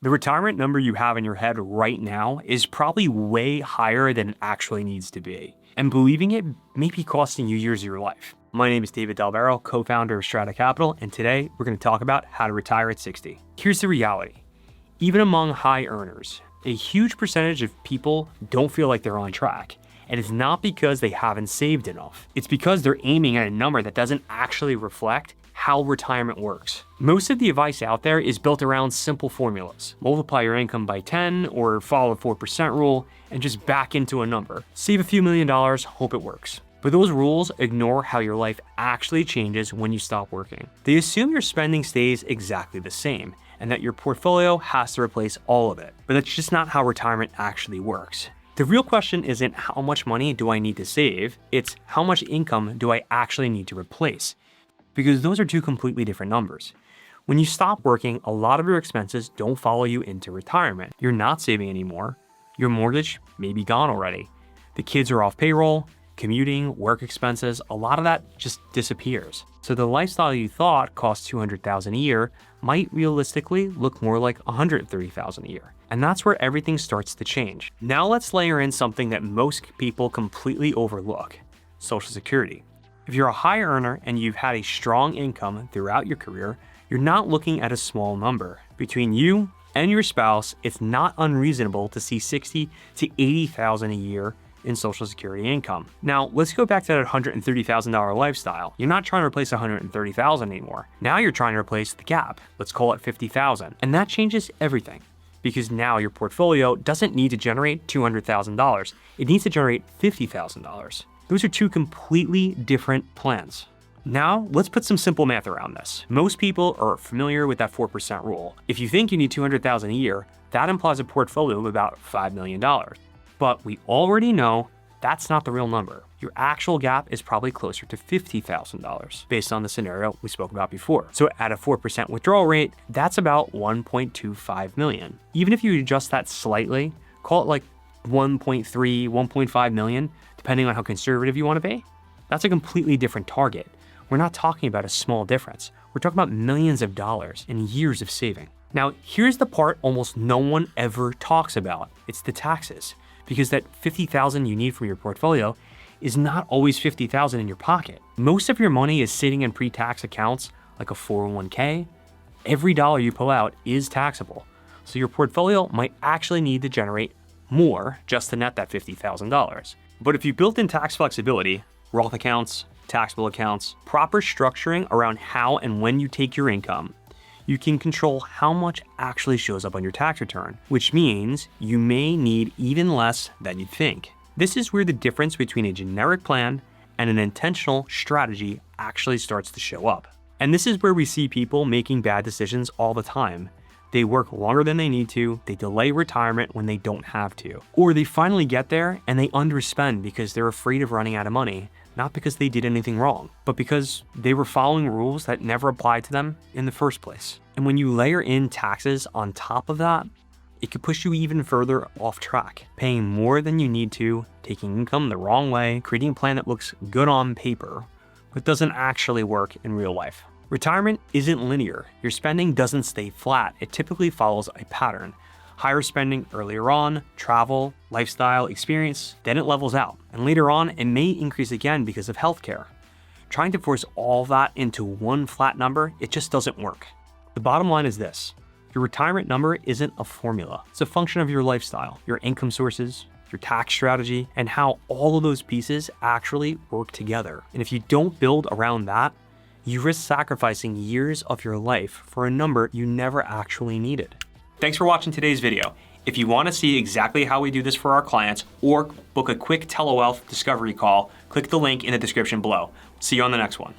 The retirement number you have in your head right now is probably way higher than it actually needs to be, and believing it may be costing you years of your life. My name is David Delvero, co-founder of Strata Capital, and today we're going to talk about how to retire at 60. Here's the reality. Even among high earners, a huge percentage of people don't feel like they're on track. And it's not because they haven't saved enough. It's because they're aiming at a number that doesn't actually reflect how retirement works. Most of the advice out there is built around simple formulas. Multiply your income by 10 or follow the 4% rule and just back into a number. Save a few $1,000,000, hope it works. But those rules ignore how your life actually changes when you stop working. They assume your spending stays exactly the same and that your portfolio has to replace all of it. But that's just not how retirement actually works. The real question isn't how much money do I need to save, it's how much income do I actually need to replace? Because those are two completely different numbers. When you stop working, a lot of your expenses don't follow you into retirement. You're not saving anymore. Your mortgage may be gone already. The kids are off payroll, commuting, work expenses, a lot of that just disappears. So the lifestyle you thought cost $200,000 a year might realistically look more like $130,000 a year. And that's where everything starts to change. Now let's layer in something that most people completely overlook: Social Security. If you're a high earner and you've had a strong income throughout your career, you're not looking at a small number. Between you and your spouse, it's not unreasonable to see $60,000 to $80,000 a year in Social Security income. Now, let's go back to that $130,000 lifestyle. You're not trying to replace $130,000 anymore. Now you're trying to replace the gap. Let's call it $50,000. And that changes everything, because now your portfolio doesn't need to generate $200,000. It needs to generate $50,000. Those are two completely different plans. Now, let's put some simple math around this. Most people are familiar with that 4% rule. If you think you need $200,000 a year, that implies a portfolio of about $5 million. But we already know that's not the real number. Your actual gap is probably closer to $50,000 based on the scenario we spoke about before. So at a 4% withdrawal rate, that's about $1.25 million. Even if you adjust that slightly, call it like 1.3, 1.5 million, depending on how conservative you want to be, that's a completely different target. We're not talking about a small difference. We're talking about millions of dollars and years of saving. Now, here's the part almost no one ever talks about. It's the taxes. Because that $50,000 you need from your portfolio is not always $50,000 in your pocket. Most of your money is sitting in pre-tax accounts like a 401k. Every dollar you pull out is taxable. So your portfolio might actually need to generate more just to net that $50,000. But if you built in tax flexibility, Roth accounts, taxable accounts, proper structuring around how and when you take your income, you can control how much actually shows up on your tax return, which means you may need even less than you'd think. This is where the difference between a generic plan and an intentional strategy actually starts to show up. And this is where we see people making bad decisions all the time. They work longer than they need to, they delay retirement when they don't have to, or they finally get there and they underspend because they're afraid of running out of money, not because they did anything wrong, but because they were following rules that never applied to them in the first place. And when you layer in taxes on top of that, it could push you even further off track, paying more than you need to, taking income the wrong way, creating a plan that looks good on paper, but doesn't actually work in real life. Retirement isn't linear. Your spending doesn't stay flat. It typically follows a pattern. Higher spending earlier on, travel, lifestyle, experience, then it levels out. And later on, it may increase again because of healthcare. Trying to force all that into one flat number, it just doesn't work. The bottom line is this: your retirement number isn't a formula. It's a function of your lifestyle, your income sources, your tax strategy, and how all of those pieces actually work together. And if you don't build around that, you risk sacrificing years of your life for a number you never actually needed. Thanks for watching today's video. If you want to see exactly how we do this for our clients or book a quick telewealth discovery call, click the link in the description below. See you on the next one.